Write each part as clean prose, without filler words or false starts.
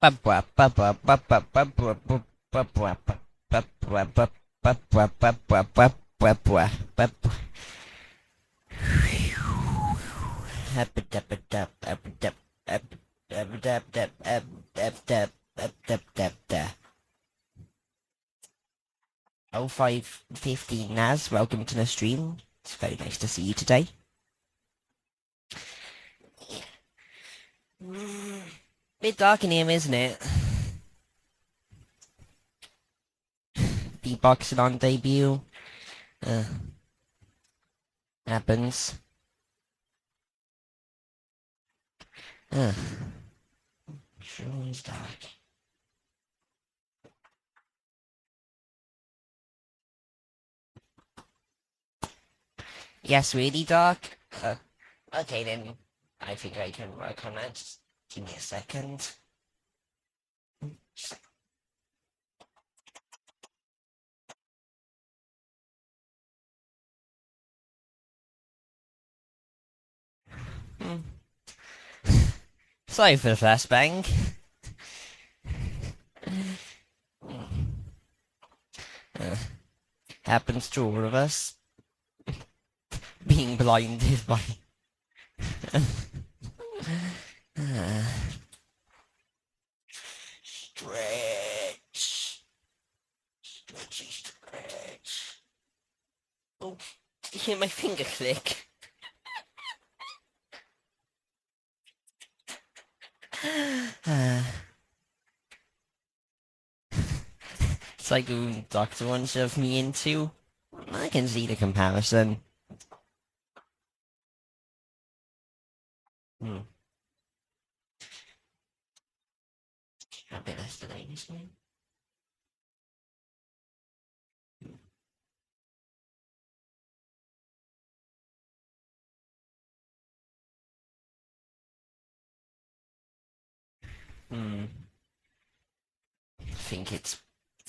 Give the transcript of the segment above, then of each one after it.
Oh, 5:15 Naz, welcome to the stream. It's very nice to see you today. Bit dark in here, isn't it? Beatboxing on debut. Happens. Sure is dark. Yes, really dark? Okay then. I think I can work on that. Just give me a second. Sorry for the first bang. Happens to all of us. Being blinded by... Stretch. Stretchy stretch. Oh, did you hear my finger click? It's like who Doctor One shoved me into. I can see the comparison. A bit less today, this one.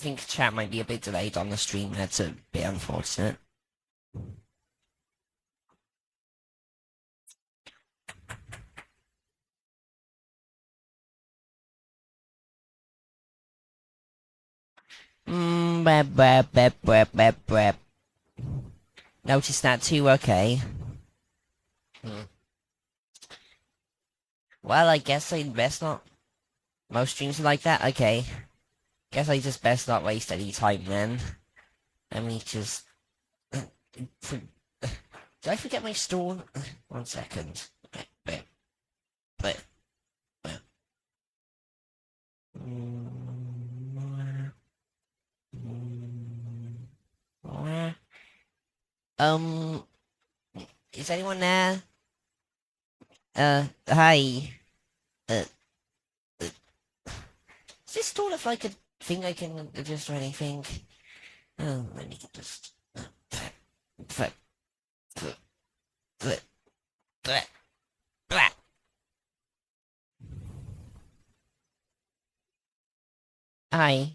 I think chat might be a bit delayed on the stream. That's a bit unfortunate. Notice that too, okay. Well, I guess I'd best not. Most streams are like that, okay. Guess I just best not waste any time then. Let me just... Did I forget my store? 1 second. But... Is anyone there? Hi. Is this sort of like a thing I can adjust or anything? Oh, let me just... Hi.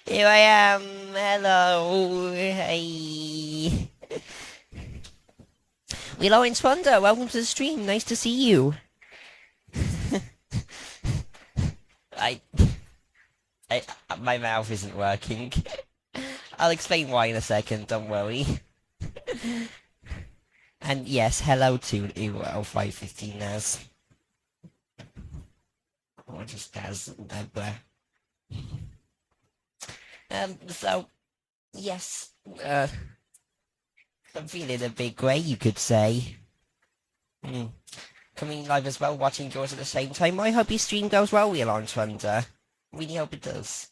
Here I am. Hello. Hey. We Lawrence Wonder, welcome to the stream. Nice to see you. My mouth isn't working. I'll explain why in a second, don't worry. And yes, hello to L515 Naz. Or just Naz. So, yes, I'm feeling a bit grey, you could say. Coming live as well, watching yours at the same time. I hope your stream goes well, Real Orange Wonder. Really hope it does.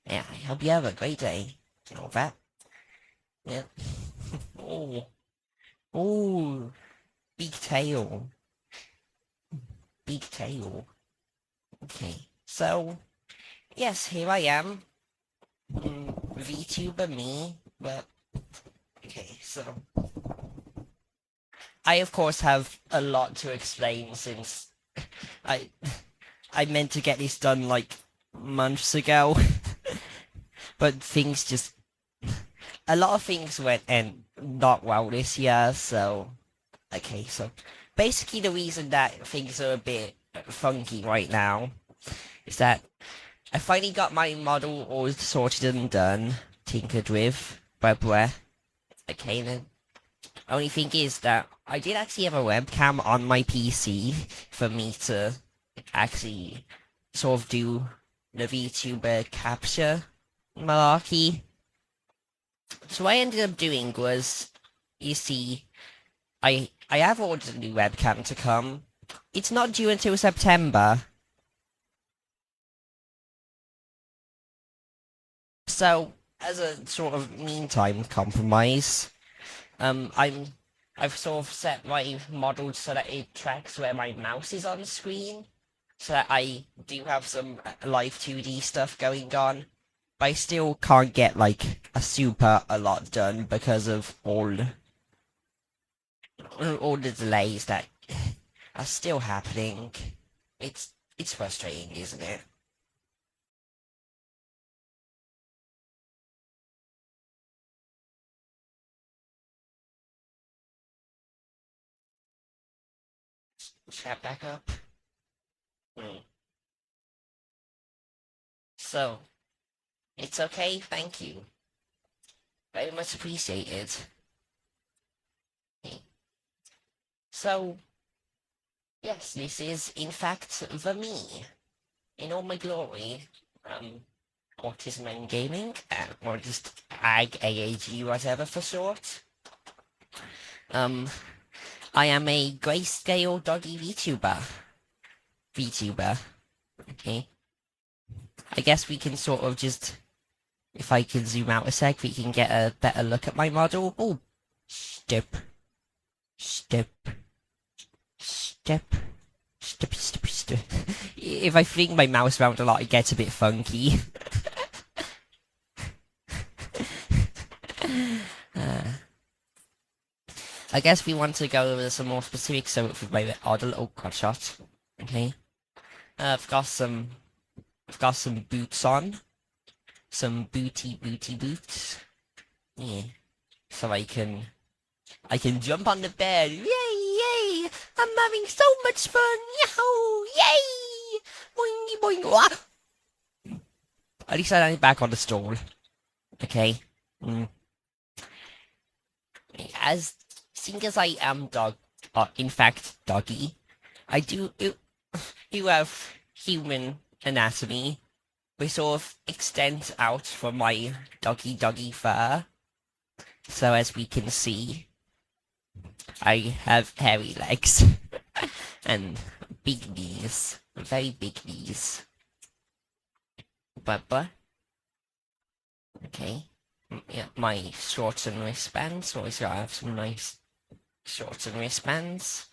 Yeah, I hope you have a great day. And all that. Yeah. Oh. Big tail. Big tail. Okay, so, yes, here I am. VTuber me, but... Okay, so... I, of course, have a lot to explain since I meant to get this done, like, months ago. But things just... A lot of things went and not well this year, so... Okay, so... basically the reason that things are a bit funky right now is that I finally got my model all sorted and done, tinkered with, blah blah. Okay then. Only thing is that I did actually have a webcam on my PC for me to actually sort of do the VTuber capture malarkey. So what I ended up doing was, you see, I have ordered a new webcam to come. It's not due until September. So, as a sort of meantime compromise, I've sort of set my model so that it tracks where my mouse is on screen, so that I do have some live 2D stuff going on. But I still can't get like a lot done because of all the delays that are still happening. It's frustrating, isn't it? Chat back up. Hmm. So, it's okay, thank you. Very much appreciated. Okay. So, yes, this is in fact the me in all my glory. Autism and gaming, or just AAG, whatever for short. Um, I am a grayscale doggy VTuber. Okay. I guess we can sort of just, if I can zoom out a sec, we can get a better look at my model. Oh, step, step, step, step, step, step. If I fling my mouse around a lot, it gets a bit funky. I guess we want to go over some more specifics, so with my odd little quad shot. Okay. I've got some boots on. Some booty boots. Yeah. So I can jump on the bed. Yay, yay! I'm having so much fun. Yahoo! Yay! Boing, boing. Wah! At least I'm back on the stool. Okay. Mm. As seeing as I am in fact doggy, I do you have human anatomy. We sort of extend out from my doggy fur. So as we can see, I have hairy legs and big knees, very big knees. But okay, yeah, my shorts and wristbands. Always gotta have some nice shorts and wristbands.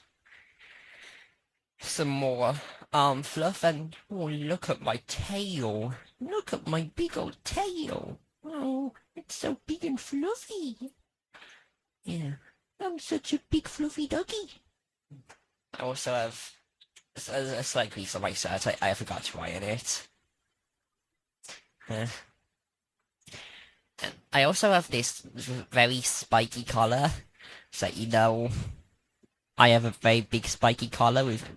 Some more arm fluff, and oh, look at my tail. Look at my big old tail. Oh, it's so big and fluffy. Yeah, I'm such a big fluffy doggy. I also have a slight piece on my shirt. I forgot to iron it. And I also have this very spiky collar, so you know I have a very big spiky collar with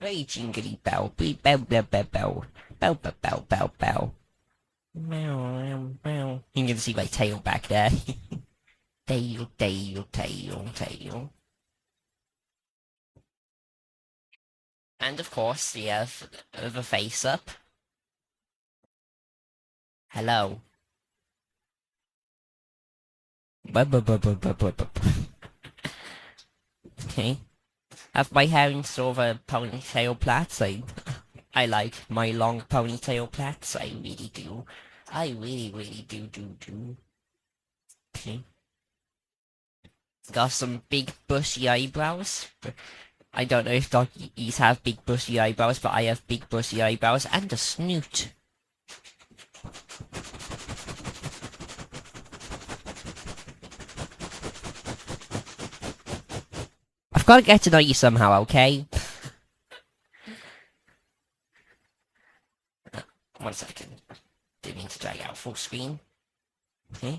very jingly bell, bell, bell, bell, bell, bell, bell, bell, bell, bell. Meow, meow. You can see my tail back there. Tail, tail, tail, tail. And of course, we have the face up. Hello. Okay. Have my hair in sort of a ponytail plait. I like my long ponytail plaits. I really do. I really do. Okay. Got some big bushy eyebrows. I don't know if doggies have big bushy eyebrows, but I have big bushy eyebrows and a snoot. I've got to get to know you somehow, okay? 1 second. Didn't mean to drag out full screen. Okay.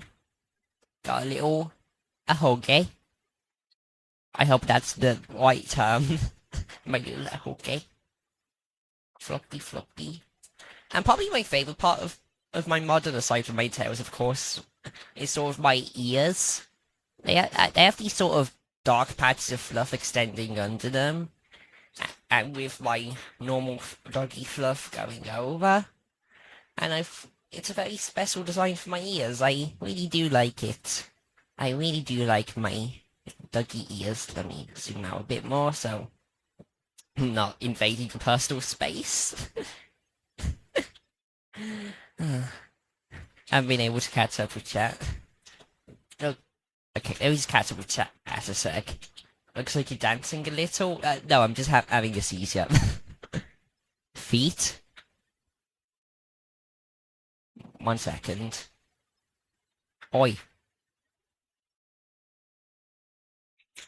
Got a huggy. I hope that's the right term. My little, okay. Floppy, floppy. And probably my favourite part of my model, aside from my tails, of course, is sort of my ears. They have these sort of dark patches of fluff extending under them, and with my normal doggy fluff going over. And it's a very special design for my ears. I really do like it. I really do like my doggy ears. Let me zoom out a bit more so I'm not invading personal space. Haven't been able to catch up with chat. Oh, okay, let me just catch up with chat at a sec. Looks like you're dancing a little. No, I'm just having this easier. Feet? 1 second. Oi.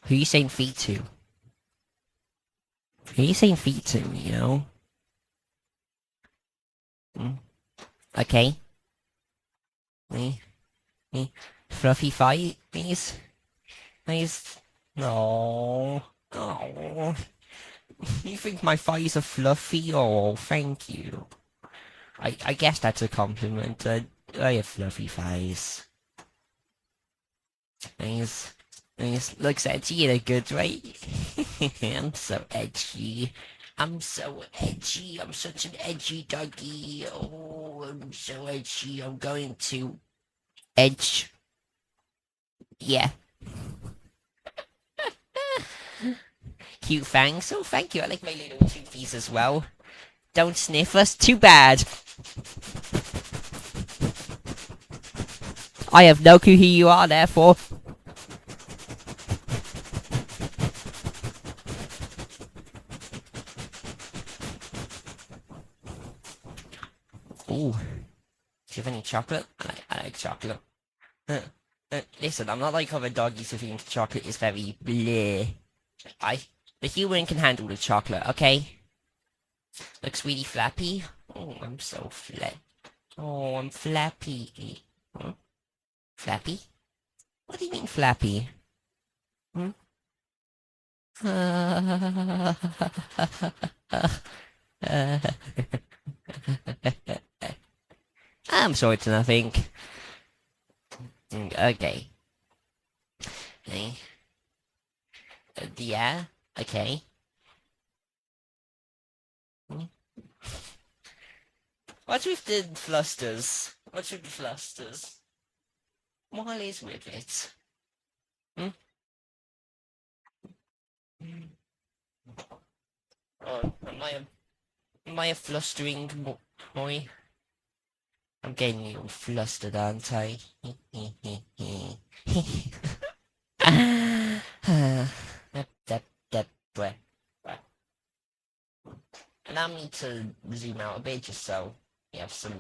Who are you saying feet to? Who are you saying feet to, you know? Mm. Okay. Me. Me. Fluffy fight, please? Please? No. Oh. You think my thighs are fluffy? Oh, thank you. I guess that's a compliment. I have fluffy thighs. Nice. Nice. Looks edgy in a good way. I'm so edgy. I'm so edgy. I'm such an edgy doggy. Oh, I'm so edgy. I'm going to edge. Yeah. Cute fangs. Oh, thank you. I like my little toothies as well. Don't sniff us. Too bad. I have no clue who you are, therefore. Ooh. Do you have any chocolate? I like chocolate. Listen, I'm not like other doggies who think chocolate is very bleh. The human can handle the chocolate, okay? Looks really flappy. Oh, I'm so flat. Oh, I'm flappy. Hmm? Flappy? What do you mean flappy? Hmm? I'm sorry to nothing. Okay. Okay. Yeah. Okay. What's with the flusters? What's with the flusters? What is with it? Hmm? Oh, am I a flustering boy? I'm getting you flustered, aren't I? that, allow me to zoom out a bit just so you have some.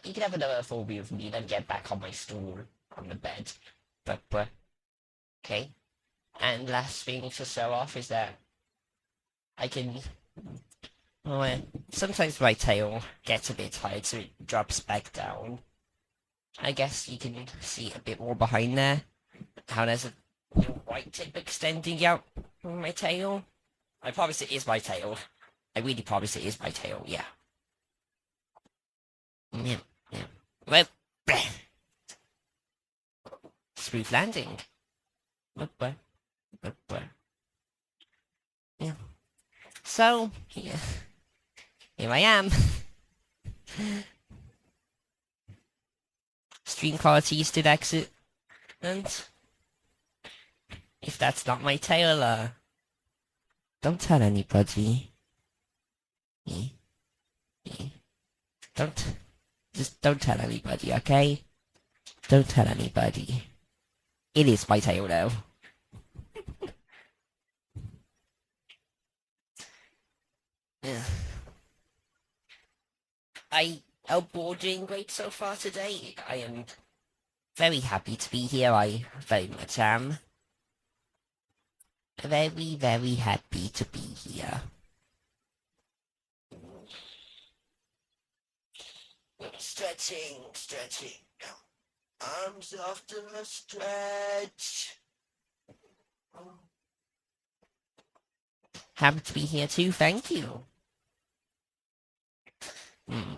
You can have another full view of me, then get back on my stool on the bed. But okay. And last thing to show off is that I can. Oh, sometimes my tail gets a bit tired, so it drops back down. I guess you can see a bit more behind there. How there's a little white tip extending out from my tail. I promise it is my tail. I really promise it is my tail, yeah. Yeah, yeah. Well, smooth landing. Yeah. So, yeah, here I am. Stream quality is still excellent. If that's not my tail, don't tell anybody. Don't, just don't tell anybody, okay? Don't tell anybody. It is my tail, though. Yeah. I hope you're doing great so far today. I am very happy to be here. I very much am. Very, very happy to be here. Stretching, stretching. Arms off to a stretch. Happy to be here too, thank you. Hmm.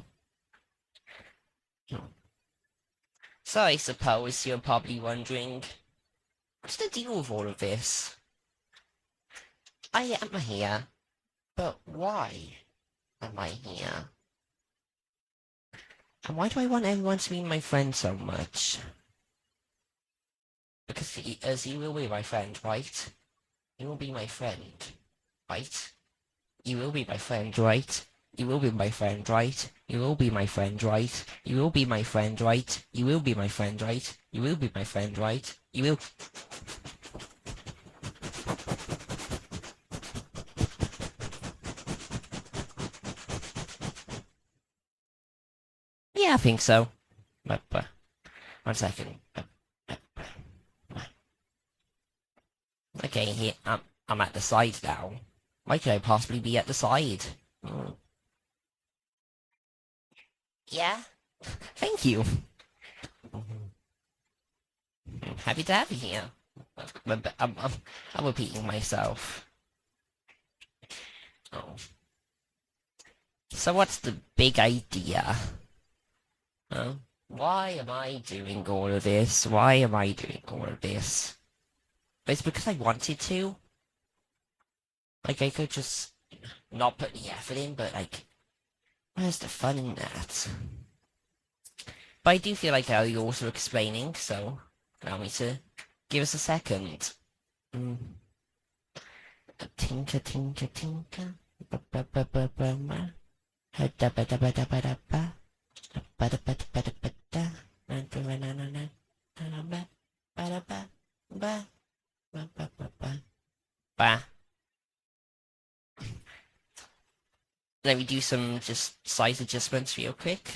So I suppose you're probably wondering, what's the deal with all of this? I am here, but why am I here? And why do I want everyone to be my friend so much? Because as you will be my friend, right? You will be my friend, right? You will be my friend, right? You will be my friend, right? You will be my friend, right? You will be my friend, right? You will be my friend, right? You will be my friend, right? You will... Yeah, I think so. But 1 second. Okay, here, I'm at the side now. Why could I possibly be at the side? Hmm. Yeah? Thank you. Happy to have you here. I'm repeating myself. Oh. So what's the big idea? Huh? Why am I doing all of this? Why am I doing all of this? It's because I wanted to. Like, I could just not put the effort in, but like, where's the fun in that? But I do feel like you're also explaining, so allow me to give us a second. Mm. Tinker, tinker, tinker. Ba-ba-ba-ba-ba-ba. Ha-da-ba-da-ba-da-ba-da-ba. Ba-da-ba-da-ba-da-ba-da. Na-na-na-na-na. Na-na-ba. Ba-da-ba. Ba-ba-ba-ba. Ba. Let me do some just size adjustments real quick.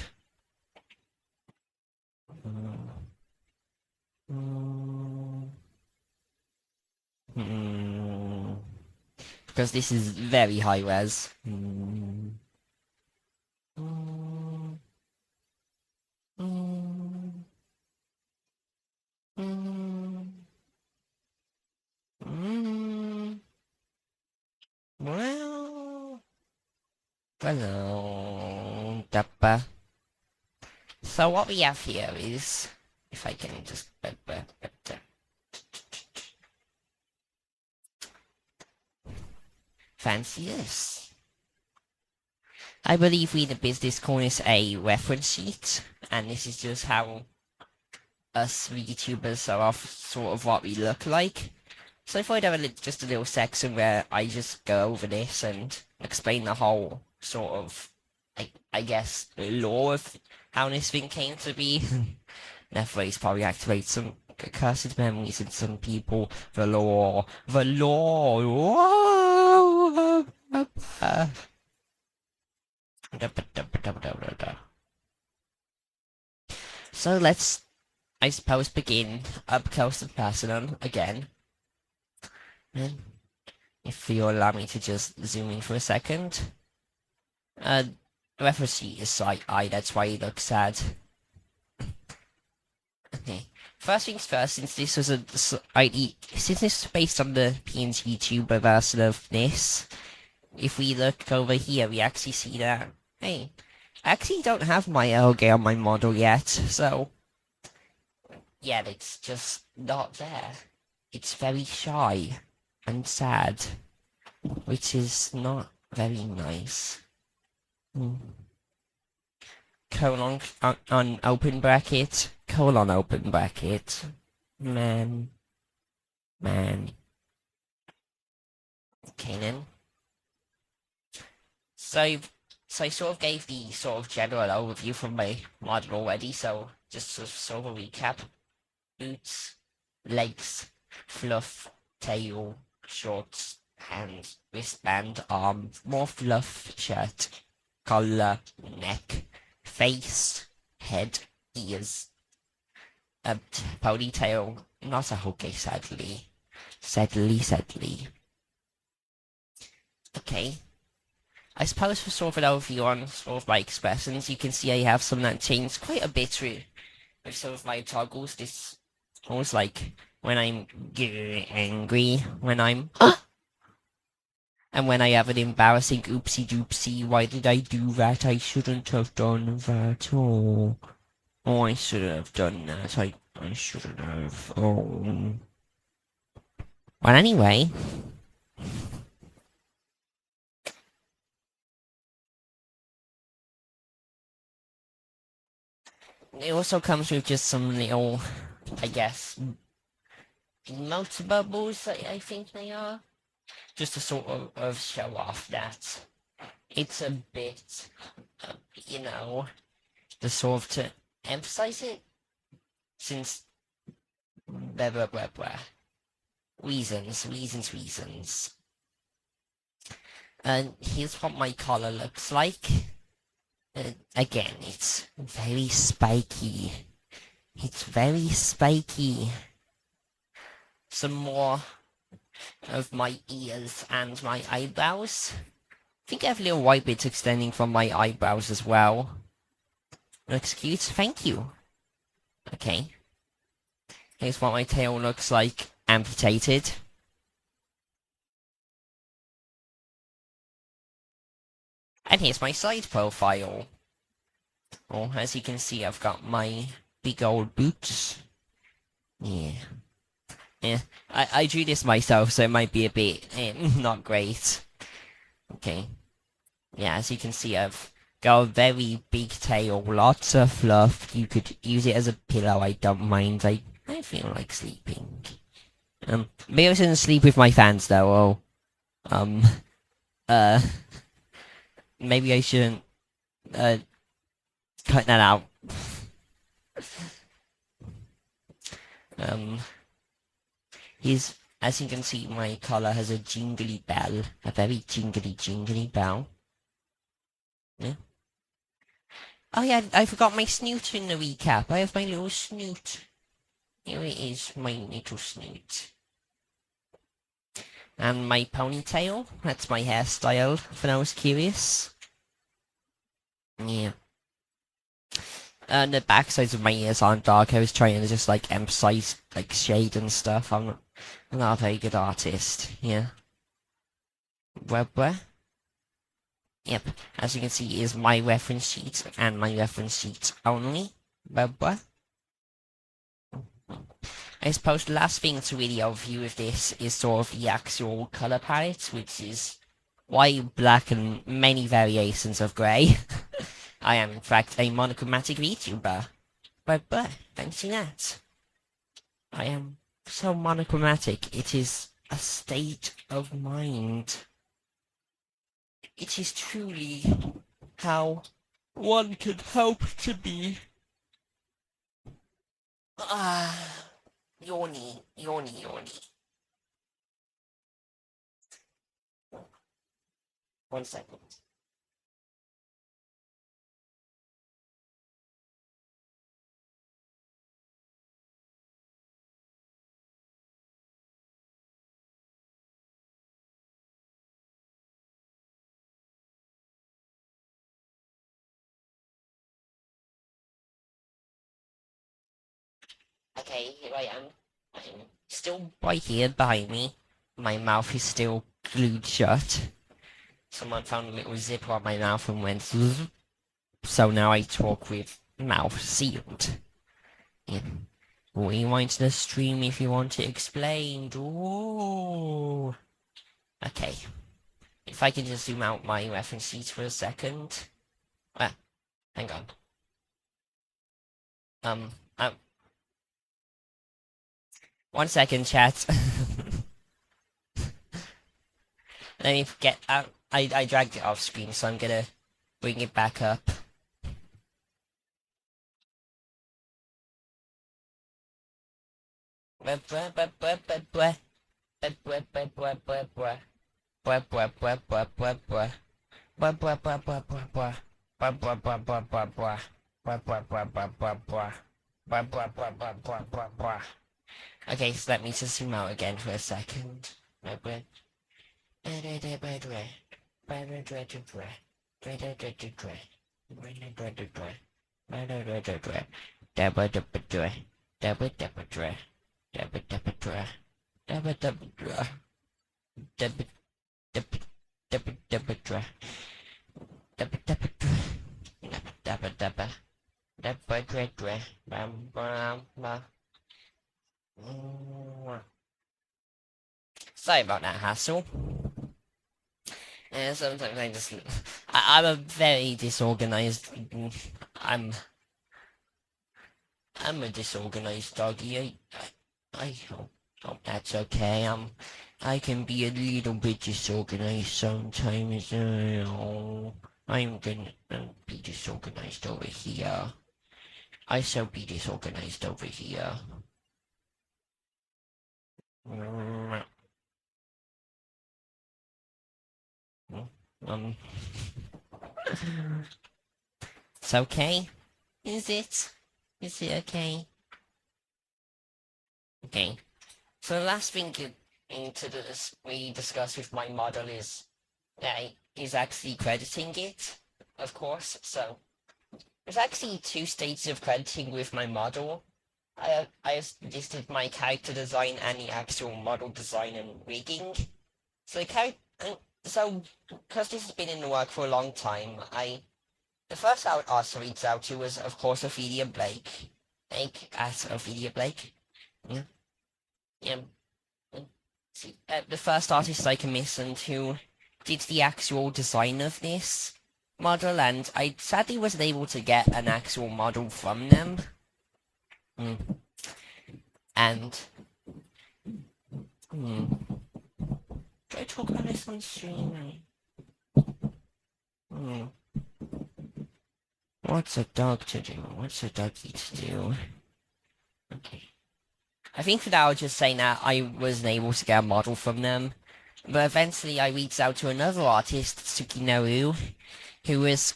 Because this is very high res. Well, hello, Dappa. So what we have here is, if I can just fancy this. I believe we in the business corner is a reference sheet, and this is just how us YouTubers are off sort of what we look like. So I thought I'd have just a little section where I just go over this and explain the whole sort of, I guess, lore of how this thing came to be. That phrase probably activates some cursed memories in some people. The lore. The lore. Whoa! So let's, I suppose, begin up close and personal again. And if you allow me to just zoom in for a second. Reference sheet is side-eye, that's why you look sad. Okay. First things first, since this was since this is based on the PNG YouTuber version of this, if we look over here, we actually see that, hey, I actually don't have my LG on my model yet, so, yeah, it's just not there. It's very shy and sad, which is not very nice. Colon on open bracket, colon open bracket. Man. Okay then. So I sort of gave the sort of general overview from my model already, so just sort of a recap. Boots, legs, fluff, tail, shorts, hands, wristband, arm, more fluff, shirt, collar, neck, face, head, ears, a ponytail, not a hooky, sadly. Sadly. Okay. I suppose for sort of an overview on sort of my expressions, you can see I have some that changed quite a bit with some of my toggles. This almost like when I'm angry, when I'm and when I have an embarrassing oopsie doopsie. Why did I do that? I shouldn't have done that. Oh, I should have done that. I shouldn't have. Oh. Well, anyway. It also comes with just some little, I guess, emote bubbles, I think they are. Just to sort of show off that it's a bit, you know, the sort of to emphasize it, since blah blah blah blah. Reasons. And here's what my collar looks like. Again, it's very spiky. It's very spiky. Some more of my ears and my eyebrows. I think I have little white bits extending from my eyebrows as well. Looks cute, thank you. Okay. Here's what my tail looks like, amputated. And here's my side profile. Oh, as you can see, I've got my big old boots. Yeah. Yeah, I drew this myself, so it might be a bit not great. Okay. Yeah, as you can see, I've got a very big tail, lots of fluff. You could use it as a pillow, I don't mind. I feel like sleeping. Maybe I shouldn't sleep with my fans, though. Oh, maybe I shouldn't, cut that out. He's, as you can see, my collar has a jingly bell. A very jingly bell. Yeah. Oh yeah, I forgot my snoot in the recap. I have my little snoot. Here it is, my little snoot. And my ponytail. That's my hairstyle, if I was curious. Yeah. And the back sides of my ears aren't dark. I was trying to just, like, emphasize, like, shade and stuff. I'm not a very good artist. Yeah. Where? Yep. As you can see, is my reference sheet and my reference sheet only. Where? I suppose the last thing to really overview with this is sort of the actual colour palette, which is white, black, and many variations of grey. I am, in fact, a monochromatic VTuber. But, fancy that. I am so monochromatic, it is a state of mind. It is truly how one could hope to be. Yawny. 1 second. Okay, here I am. I'm still right here behind me. My mouth is still glued shut. Someone found a little zipper on my mouth and went zzz. So now I talk with mouth sealed. Yeah. Rewind to the stream if you want it explained. Ooh. Okay. If I can just zoom out my reference sheet for a second. Ah, hang on. Um, 1 second, chat. Let me get out. I dragged it off screen, so I'm gonna bring it back up. Okay, so let me just zoom out again for a second. dabba dabba dabba dabba dabba dabba dabba dabba dabba dabba dabba dabba dabba dabba. Sorry about that hassle. And sometimes I'm a very disorganized. I'm I'm a disorganized doggy. I hope that's okay. I can be a little bit disorganized sometimes. I'm gonna be disorganized over here. I shall be disorganized over here. Um, it's okay. Is it? Is it okay? Okay. So the last thing into this we discussed with my model is actually crediting it, of course. So there's actually two stages of crediting with my model. I listed my character design and the actual model design and rigging. So because this has been in the work for a long time, the first I would ask to reach out to was of course Ophelia Blake. As Ophelia Blake. Yeah. Yeah. The first artist I commissioned who did the actual design of this model, and I sadly wasn't able to get an actual model from them. And do I talk about this on stream? What's a dog to do? What's a doggy to do? Okay. I think for now I'll just say that I wasn't able to get a model from them. But eventually I reached out to another artist, Tsukinoru, who was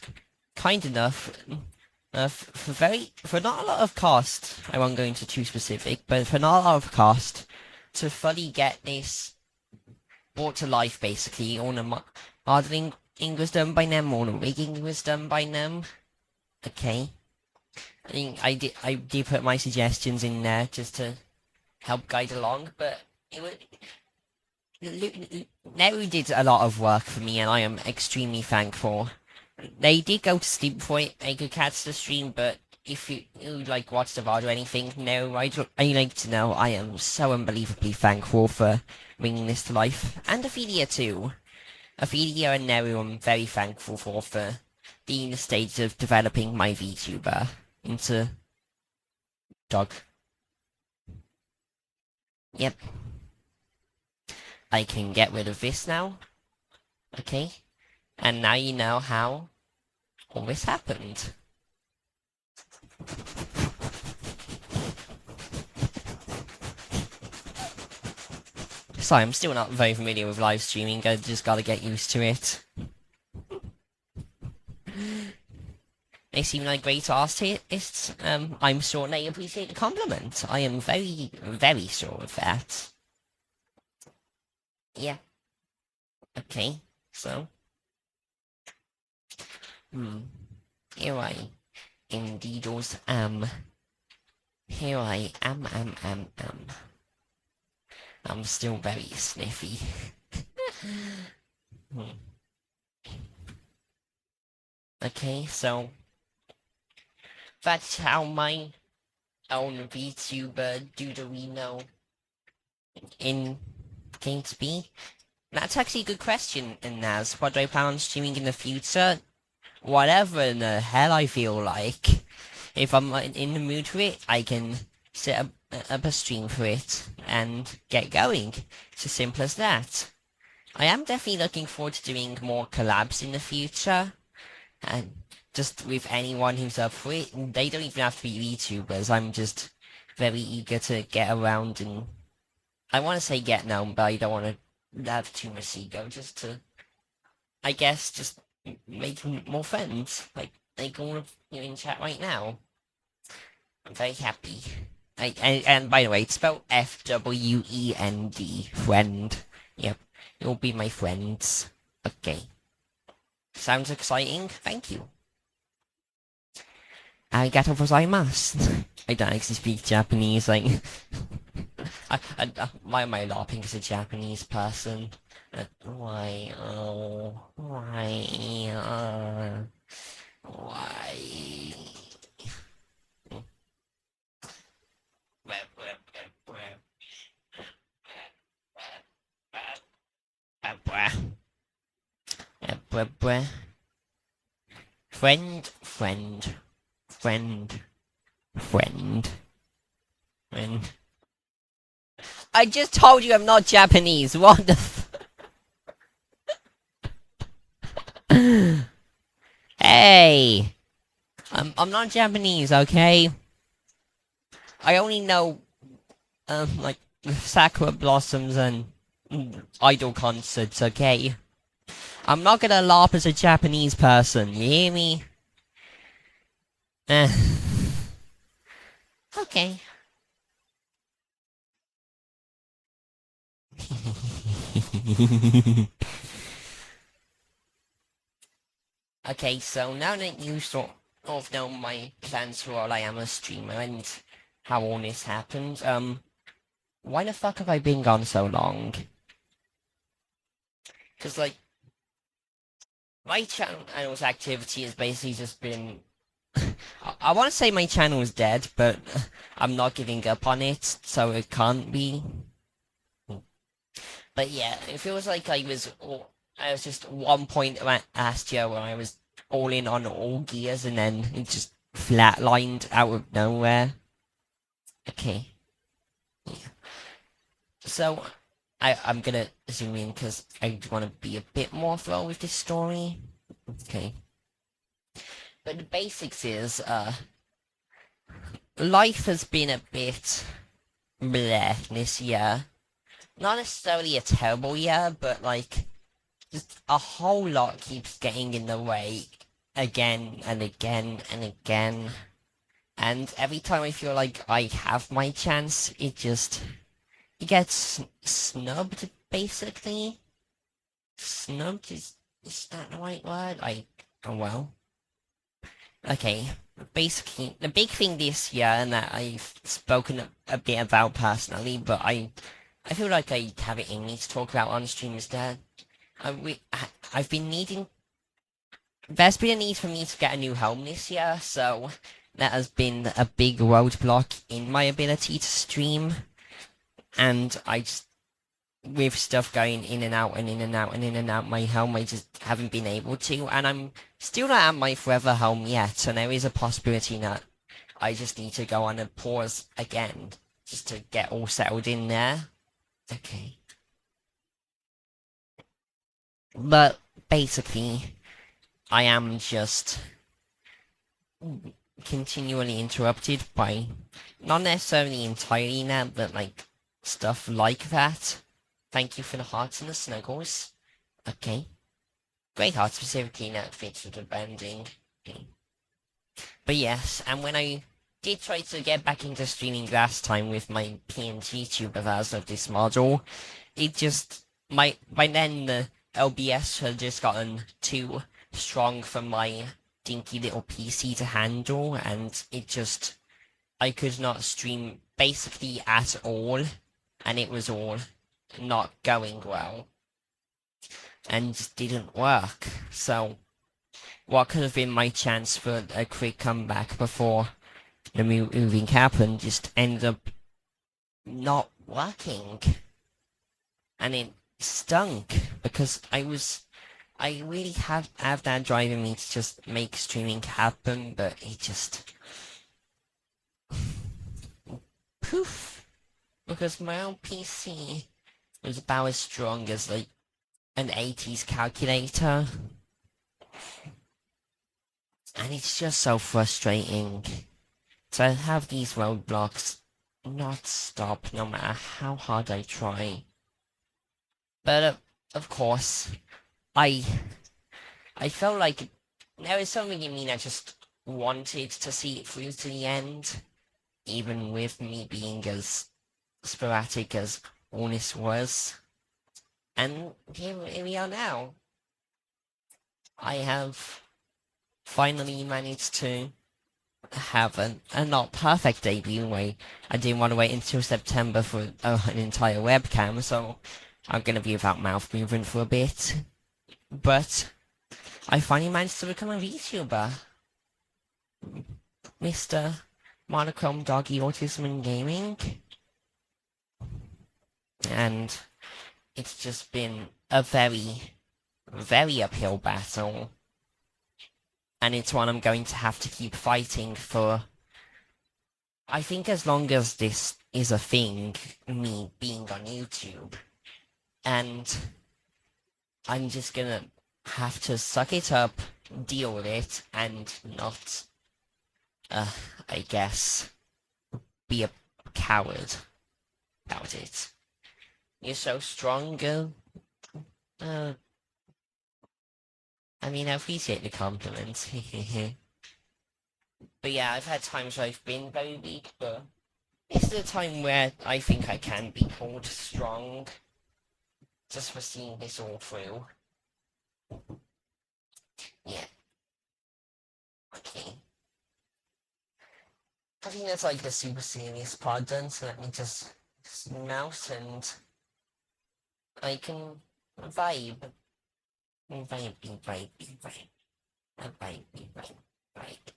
kind enough, for not a lot of cost, I won't go into too specific, but for not a lot of cost, to fully get this brought to life basically. All the modeling was done by them, all the rigging was done by them. Okay. I think I did put my suggestions in there just to help guide along, but Neru did a lot of work for me and I am extremely thankful. They did go to sleep before they could catch the stream, but if you like watch the VOD or anything, no, I like to know I am so unbelievably thankful for bringing this to life. And Ophelia too. Ophelia and Neru I'm very thankful for being the stage of developing my VTuber into dog. Yep. I can get rid of this now. Okay. And now you know how all this happened. Sorry, I'm still not very familiar with live streaming. I just gotta get used to it. They seem like great artists. I'm sure they appreciate the compliment. I am very, very sure of that. Yeah. Okay, so. Here I indeedos am. Here I am. I'm still very sniffy. Okay, so that's how my own VTuber Doodlerino came to be. That's actually a good question, Naz. What do I plan on streaming in the future? Whatever in the hell I feel like. If I'm in the mood for it, I can set up a stream for it and get going. It's as simple as that. I am definitely looking forward to doing more collabs in the future. And just with anyone who's up for it. They don't even have to be YouTubers. I'm just very eager to get around and... I want to say get known, but I don't want to have too much ego. Just to... I guess just make more friends. Like all of you in chat right now. I'm very happy. And by the way, it's spelled FWEND. Friend. Yep. You'll be my friends. Okay. Sounds exciting. Thank you. Arigato gozaimasu. I don't actually speak Japanese, like... Why am I laughing as a Japanese person? Why? Oh, why? Why? Friend, friend, friend, friend, friend. I just told you I'm not Japanese. What the? Hey, I'm not Japanese, okay? I only know like sakura blossoms and idol concerts, okay? I'm not gonna laugh as a Japanese person. You hear me? Eh. Okay. Okay, so now that you sort of know my plans for all I am a streamer and how all this happened, why the fuck have I been gone so long? Cause like, my channel's activity has basically just been... I want to say my channel is dead, but I'm not giving up on it, so it can't be. But yeah, it feels like I was just one point last year where I was all in on all gears and then it just flatlined out of nowhere. Okay. Yeah. So, I'm gonna zoom in because I want to be a bit more thorough with this story. Okay. But the basics is, life has been a bit bleh this year. Not necessarily a terrible year, but like, just a whole lot keeps getting in the way again and again and again. And every time I feel like I have my chance, it gets snubbed, basically. Snubbed is that the right word? Oh well. Okay, basically, the big thing this year, and that I've spoken a bit about personally, but I feel like I have it in me to talk about on stream is that I've been needing. There's been a need for me to get a new home this year, so that has been a big roadblock in my ability to stream. And I just, with stuff going in and out and in and out and in and out my home, I just haven't been able to. And I'm still not at my forever home yet, so there is a possibility that I just need to go on a pause again, just to get all settled in there. Okay. But basically, I am just continually interrupted by, not necessarily entirely that, but like stuff like that. Thank you for the hearts and the snuggles. Okay. Great heart specifically that fits with the bending. Okay. But yes, and when I did try to get back into streaming last time with my PNG tuber version of this model, it just, by then the LBS had just gotten too strong for my dinky little PC to handle, and I could not stream basically at all, and it was all not going well, and just didn't work. So, what could have been my chance for a quick comeback before the moving happened just ended up not working. And it stunk, because I really have that drive in me to just make streaming happen, but it just poof, because my own PC was about as strong as like an 80s calculator, and it's just so frustrating to have these roadblocks not stop no matter how hard I try. But of course, I I felt like there was something in me that just wanted to see it through to the end, even with me being as sporadic as all this was. And here we are now. I have finally managed to have a not perfect debut way. I didn't want to wait until September for an entire webcam, so I'm gonna be without mouth movement for a bit. But I finally managed to become a VTuber. Mr. Monochrome Doggy Autism and Gaming. And it's just been a very, very uphill battle. And it's one I'm going to have to keep fighting for. I think as long as this is a thing, me being on YouTube. And I'm just gonna have to suck it up, deal with it, and not, I guess, be a coward about it. You're so strong, girl. I mean, I appreciate the compliment. But yeah, I've had times where I've been very weak, but this is a time where I think I can be called strong. Just for seeing this all through. Yeah. Okay. I think that's like the super serious part done, so let me just zoom out and I can vibe. Vibe, vibe, vibe, vibe. Vibe, vibe, vibe.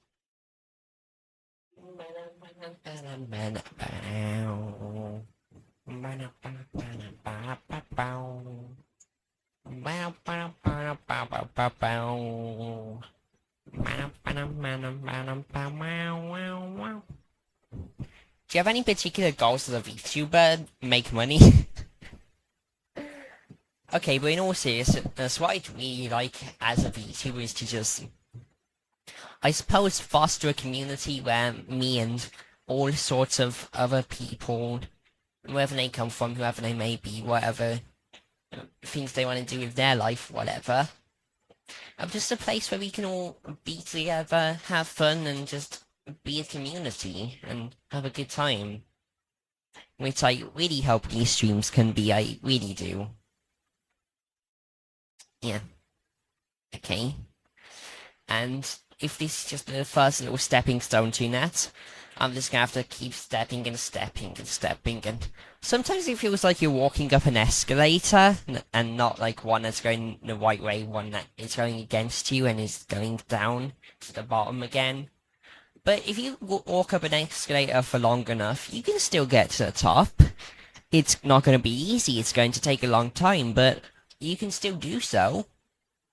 Do you have any particular goals as a VTuber? Make money? Okay, but in all seriousness, what I'd really like as a VTuber is to just, I suppose, foster a community where me and all sorts of other people, wherever they come from, whoever they may be, whatever things they want to do with their life, whatever. Just a place where we can all be together, have fun, and just be a community and have a good time. Which I really hope these streams can be, I really do. Yeah. Okay. And if this is just the first little stepping stone to that, I'm just gonna have to keep stepping and stepping and stepping, and sometimes it feels like you're walking up an escalator, and not like one that's going the right way, one that is going against you and is going down to the bottom again. But if you walk up an escalator for long enough, you can still get to the top. It's not going to be easy, it's going to take a long time, but you can still do so.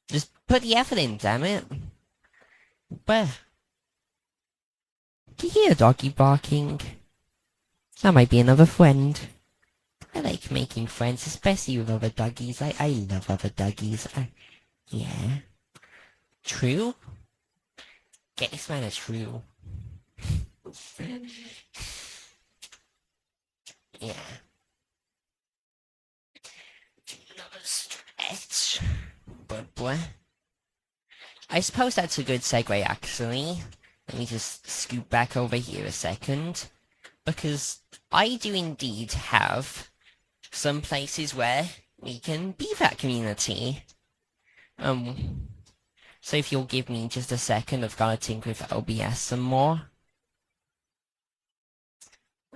Just put the effort in, damn it. But do you hear a doggy barking? That might be another friend. I like making friends, especially with other doggies. I love other doggies. Yeah. True? Get this man a true. Yeah. Another stretch. But boy. I suppose that's a good segue, actually. Let me just scoot back over here a second. Because I do indeed have some places where we can be that community. So if you'll give me just a second, I've got to tinker with OBS some more.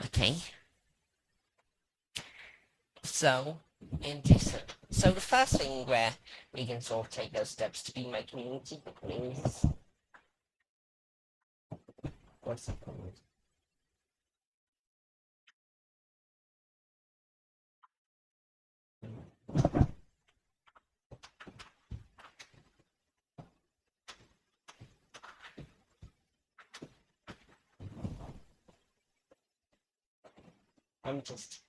Okay. So, so the first thing where we can sort of take those steps to be my community is... What's it called? I'm just...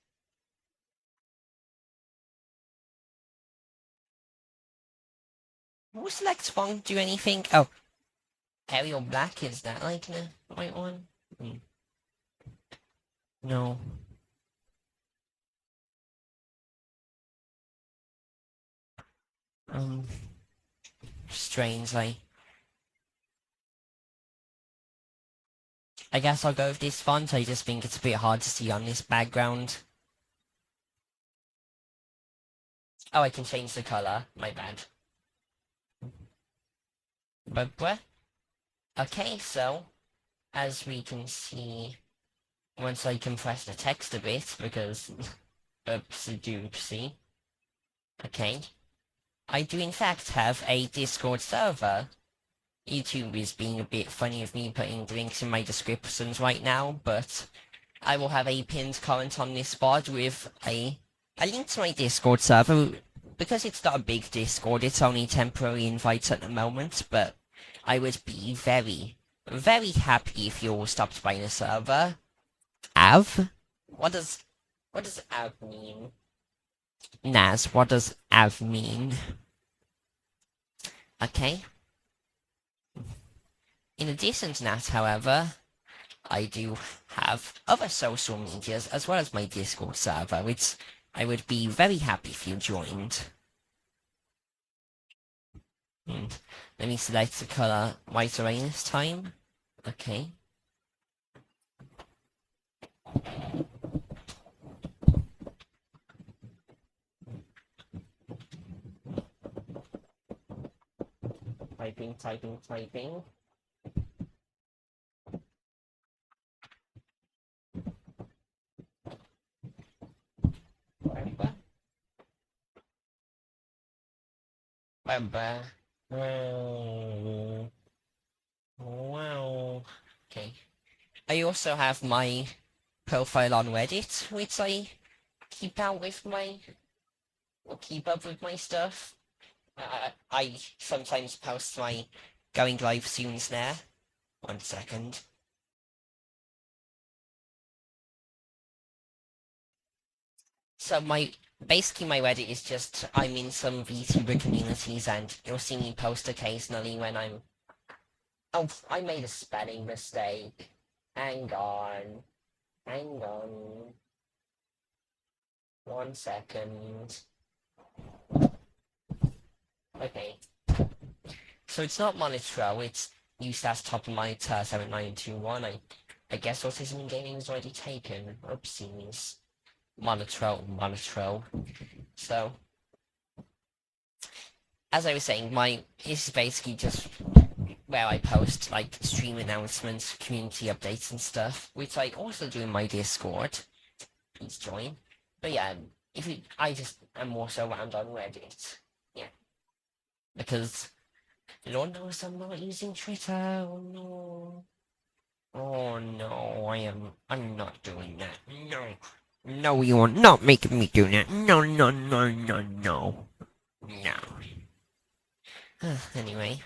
Will select font do anything? Oh. Arial black, is that like the white one? No. Strangely. I guess I'll go with this font, I just think it's a bit hard to see on this background. Oh, I can change the color, my bad. But, okay, so, as we can see, once I compress the text a bit, because oopsie doopsie. Okay. I do in fact have a Discord server. YouTube is being a bit funny of me putting links in my descriptions right now, but I will have a pinned comment on this pod with a link to my Discord server. Because it's not a big Discord, it's only temporary invites at the moment, but I would be very, very happy if you all stopped by the server. Av? What does Av mean? Naz, what does Av mean? Okay. In addition to that, however, I do have other social medias as well as my Discord server, which I would be very happy if you joined. Let me select the color white rain this time. Okay. Typing, typing, typing. Wow. Okay. I also have my profile on Reddit, which I keep up with my stuff. I sometimes post my going live soons there. 1 second. So basically my Reddit is just, I'm in some VTuber communities and you'll see me post occasionally when I'm... Oh, I made a spelling mistake. Hang on. 1 second. Okay. So it's not Monitro, it's used as top of my 7921. I guess Autism in Gaming is already taken. Oopsies. Monitro. So, as I was saying, this is basically just where I post, like, stream announcements, community updates and stuff, which I also do in my Discord. Please join. But yeah, I just am also around on Reddit. Yeah. Because, Lord knows I'm not using Twitter, oh no. Oh no, I'm not doing that. No. No, you are not making me do that. No. No. Anyway.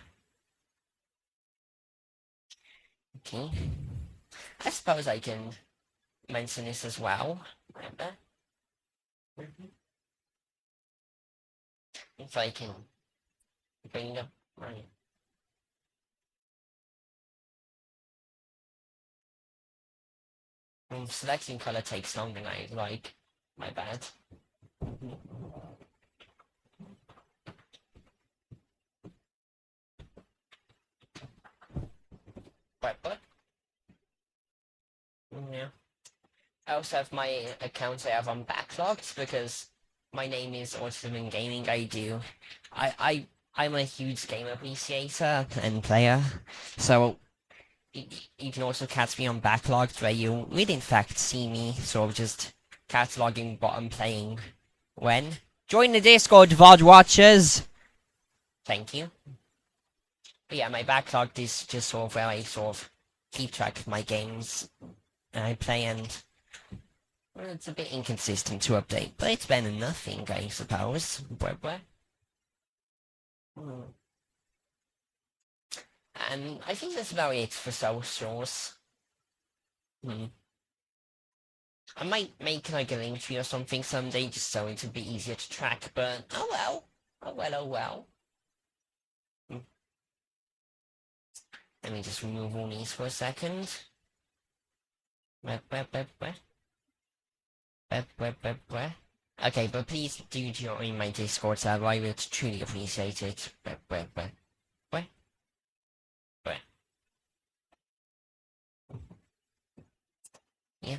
Okay. I suppose I can mention this as well. Remember? If I can bring up my... selecting color takes longer than I like. My bad. But yeah. I also have my accounts I have on backlogged because my name is Autism in Gaming. I'm a huge game appreciator and player, so you can also catch me on backlogged where you will in fact see me sort of just cataloging what I'm playing when. Join the Discord, VOD watchers! Thank you. But yeah, my backlogged is just sort of where I sort of keep track of my games I play, and well, it's a bit inconsistent to update, but it's better than nothing, I suppose. And I think that's about it for socials. I might make like a link tree or something someday just so it's a bit easier to track, but oh well. Oh well. Let me just remove all these for a second. Okay, but please do join my Discord server, I would truly appreciate it. Yeah.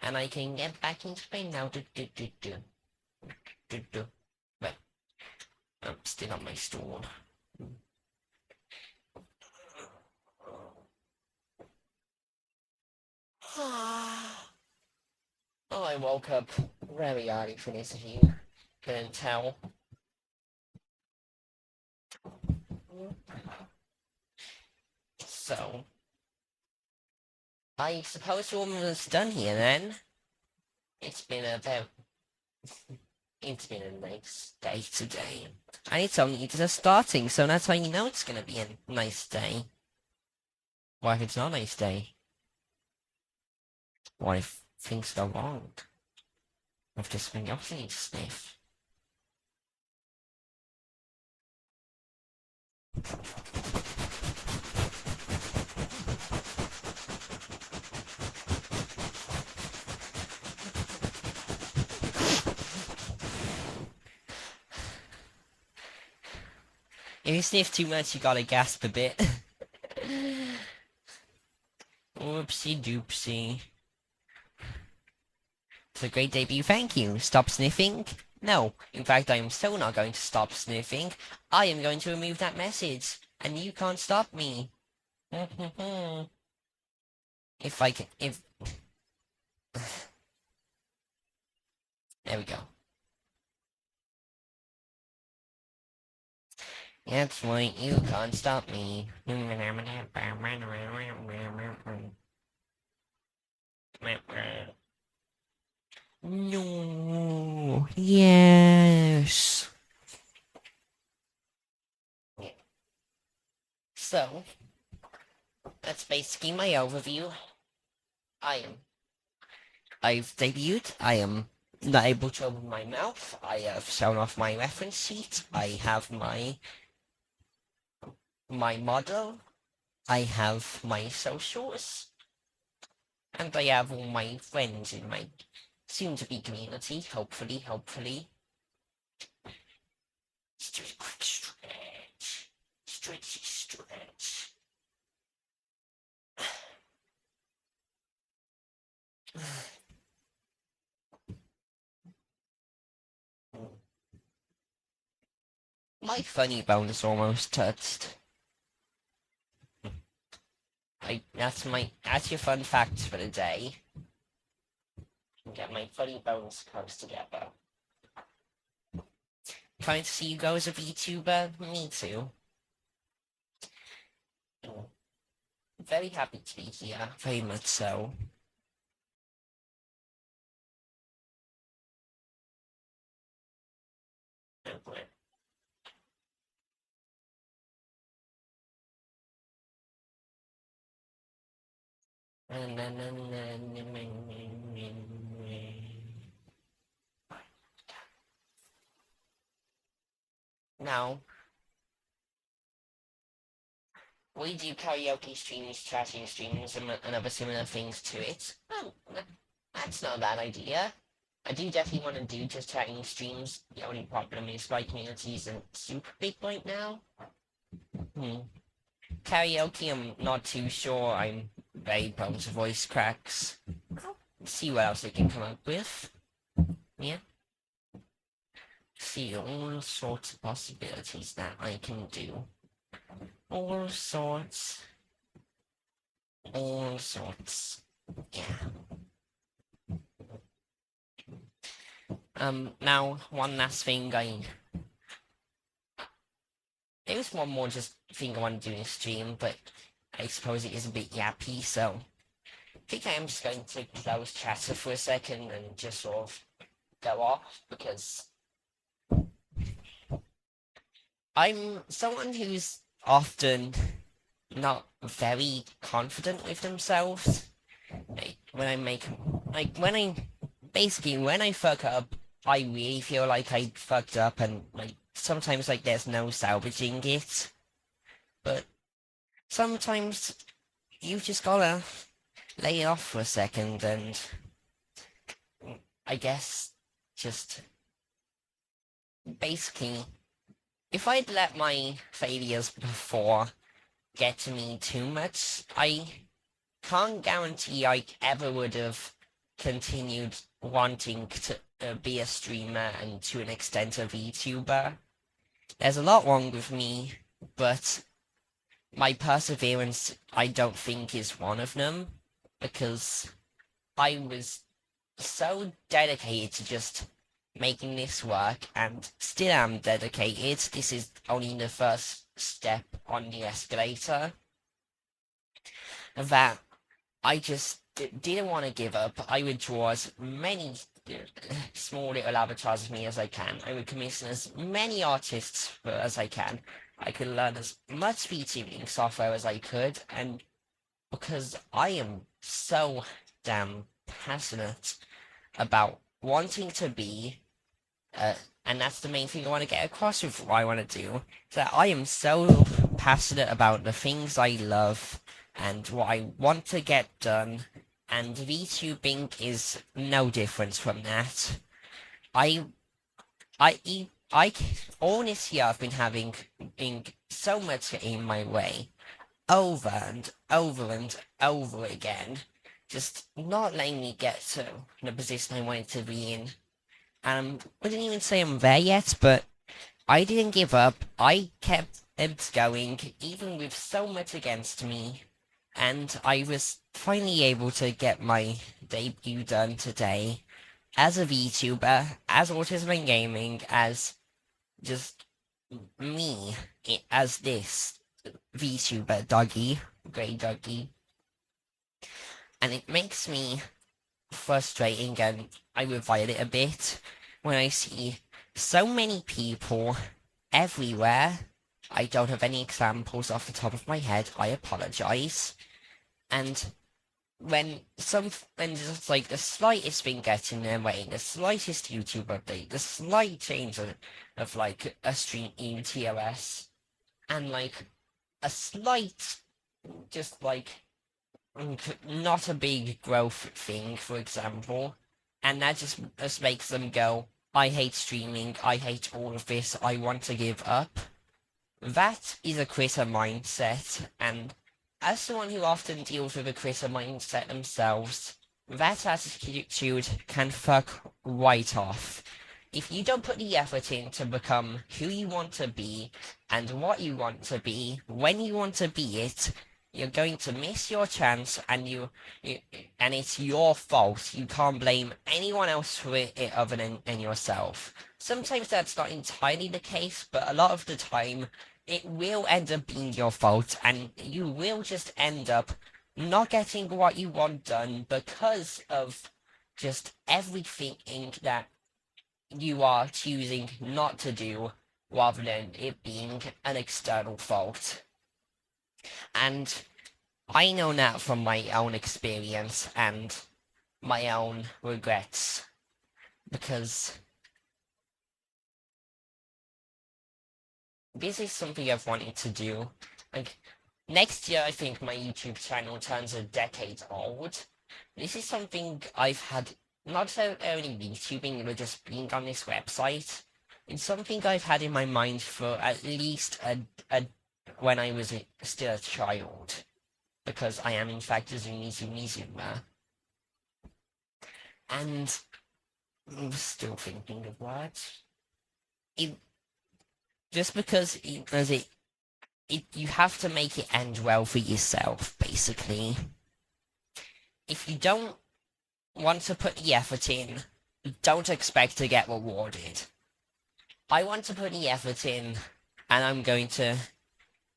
And I can get back into Spain now. Well, I'm still on my stool. Oh, I woke up very early for this, if you couldn't tell. So, I suppose we're almost done here then. It's been a very, it's been a nice day today. And it's only just starting, so that's how you know it's gonna be a nice day. What if it's not a nice day? What if things go wrong? What if there's something else I need to sniff? If you sniff too much, you gotta gasp a bit. Whoopsie doopsie. It's a great debut, thank you. Stop sniffing? No, in fact I am so not going to stop sniffing. I am going to remove that message, and you can't stop me. If I can, if... There we go. That's right, you can't stop me. No. Yes. So, that's basically my overview. I've debuted. I am not able to open my mouth. I have shown off my reference sheet. I have my model. I have my socials. And I have all my friends in my soon-to-be community, hopefully. Stretch. Stretchy stretch. My funny bone is almost touched. That's your fun fact for the day. Get my funny bones close together. Trying to see you go as a VTuber? Me too. Very happy to be here, very much so. Now, we do karaoke streams, chatting streams, and other similar things to it. Oh, that's not a bad idea. I do definitely want to do just chatting streams. The only problem is my community isn't super big right now. Karaoke, I'm not too sure. I'm very prone to voice cracks. Let's see what else I can come up with. Yeah. See all sorts of possibilities that I can do. All sorts. Yeah. Now, one last thing there was one more just thing I want to do in stream, but I suppose it is a bit yappy, so I think I am just going to close chatter for a second and just sort of go off, because I'm someone who's often not very confident with themselves. When I fuck up, I really feel like I fucked up, and sometimes there's no salvaging it. But sometimes you just gotta lay it off for a second, and I guess just basically, if I'd let my failures before get to me too much, I can't guarantee I ever would have continued wanting to be a streamer and to an extent a VTuber. There's a lot wrong with me, but my perseverance I don't think is one of them, because I was so dedicated to just making this work, and still am dedicated. This is only the first step on the escalator, that I just didn't want to give up. I would draw as many small little avatars of me as I can. I would commission as many artists as I can. I could learn as much VTubing software as I could, and because I am so damn passionate about wanting to be, and that's the main thing I want to get across with what I want to do, that I am so passionate about the things I love and what I want to get done, and VTubing is no difference from that. I, all this year I've been having so much in my way, over and over and over again, just not letting me get to the position I wanted to be in. And I wouldn't even say I'm there yet, but I didn't give up. I kept it going, even with so much against me. And I was finally able to get my debut done today as a VTuber, as Autism and Gaming, as just me, as this VTuber doggy, grey doggy. And it makes me frustrating, and I revile it a bit when I see so many people everywhere. I don't have any examples off the top of my head, I apologize. And when just like the slightest thing gets in their way, the slightest YouTube update, the slight change of like a stream in TOS, and like a slight, just like not a big growth thing, for example, and that just makes them go, I hate streaming, I hate all of this, I want to give up. That is a quitter mindset, and as someone who often deals with a quitter mindset themselves, that attitude can fuck right off. If you don't put the effort in to become who you want to be, and what you want to be, when you want to be it, you're going to miss your chance, and and it's your fault. You can't blame anyone else for it other than yourself. Sometimes that's not entirely the case, but a lot of the time, it will end up being your fault, and you will just end up not getting what you want done because of just everything that you are choosing not to do, rather than it being an external fault. And I know that from my own experience and my own regrets, because this is something I've wanted to do. Like, next year I think my YouTube channel turns a decade old. This is something I've had, not so only YouTubing, but just being on this website. It's something I've had in my mind for at least when I was still a child, because I am in fact a Zoomer. And I'm still thinking of words. Just because you have to make it end well for yourself, basically. If you don't want to put the effort in, don't expect to get rewarded. I want to put the effort in, and I'm going to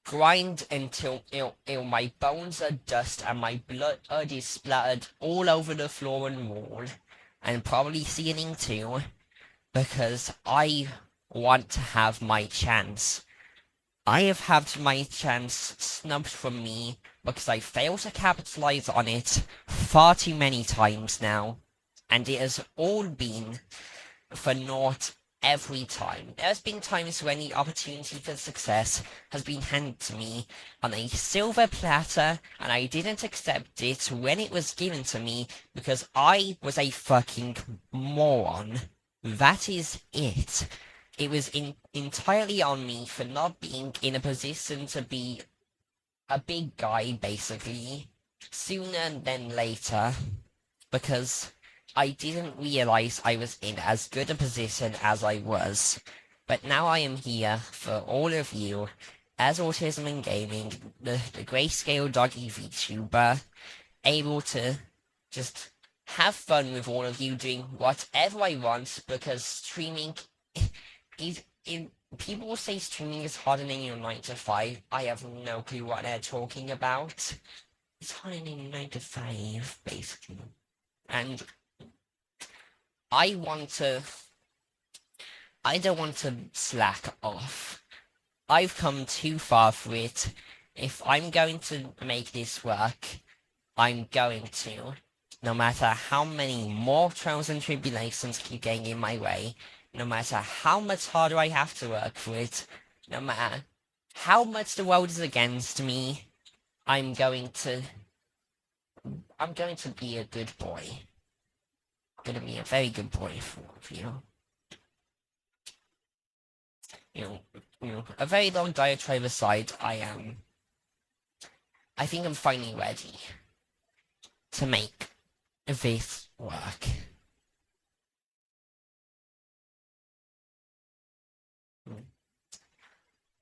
grind until my bones are dust and my blood is splattered all over the floor and wall, and probably ceiling too, because I want to have my chance. I have had my chance snubbed from me because I failed to capitalize on it far too many times now, and it has all been for naught every time. There's been times when the opportunity for success has been handed to me on a silver platter, and I didn't accept it when it was given to me because I was a fucking moron. That is it. It was entirely on me for not being in a position to be a big guy, basically, sooner than later, because I didn't realize I was in as good a position as I was. But now I am here for all of you, as Autism and Gaming, the grayscale doggy VTuber, able to just have fun with all of you doing whatever I want, because streaming is in people say streaming is harder than your 9 to 5. I have no clue what they're talking about. It's harder than 9 to 5, basically. And I don't want to slack off. I've come too far for it. If I'm going to make this work, I'm going to. No matter how many more trials and tribulations keep getting in my way, no matter how much harder I have to work for it, no matter how much the world is against me, I'm going to be a good boy. I'm going to be a very good boy for you. A very long diatribe aside, I think I'm finally ready to make this work.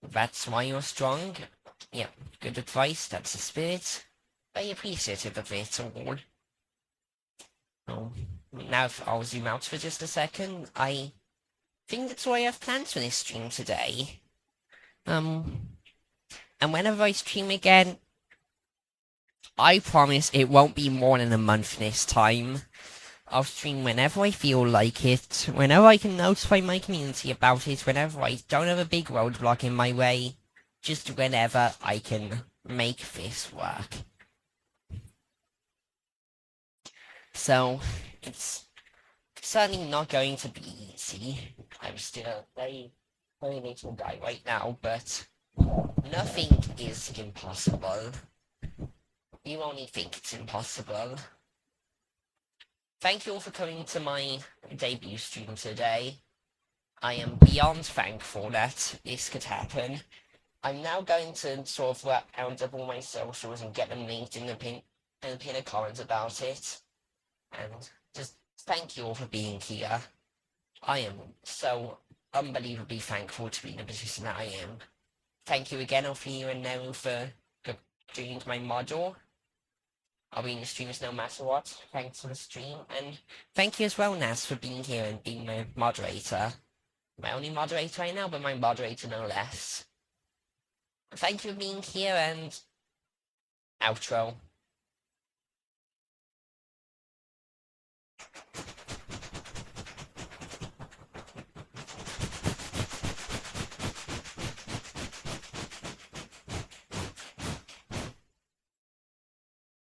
That's why you're strong. Yeah, good advice, that's the spirit. Very appreciative of it all. Oh, now if I'll zoom out for just a second, I think that's all I have planned for this stream today. And whenever I stream again, I promise it won't be more than a month this time. I'll stream whenever I feel like it, whenever I can notify my community about it, whenever I don't have a big roadblock in my way, just whenever I can make this work. So, it's certainly not going to be easy. I'm still a very, very little guy right now, but nothing is impossible. You only think it's impossible. Thank you all for coming to my debut stream today. I am beyond thankful that this could happen. I'm now going to sort of round up all my socials and get them linked in the pin a comment about it. And just thank you all for being here. I am so unbelievably thankful to be in the position that I am. Thank you again, Ophelia and Nero, for doing my module. I'll be in the streams no matter what. Thanks for the stream, and thank you as well, Nas, for being here and being my moderator. My only moderator right now, but my moderator no less. Thank you for being here, and outro.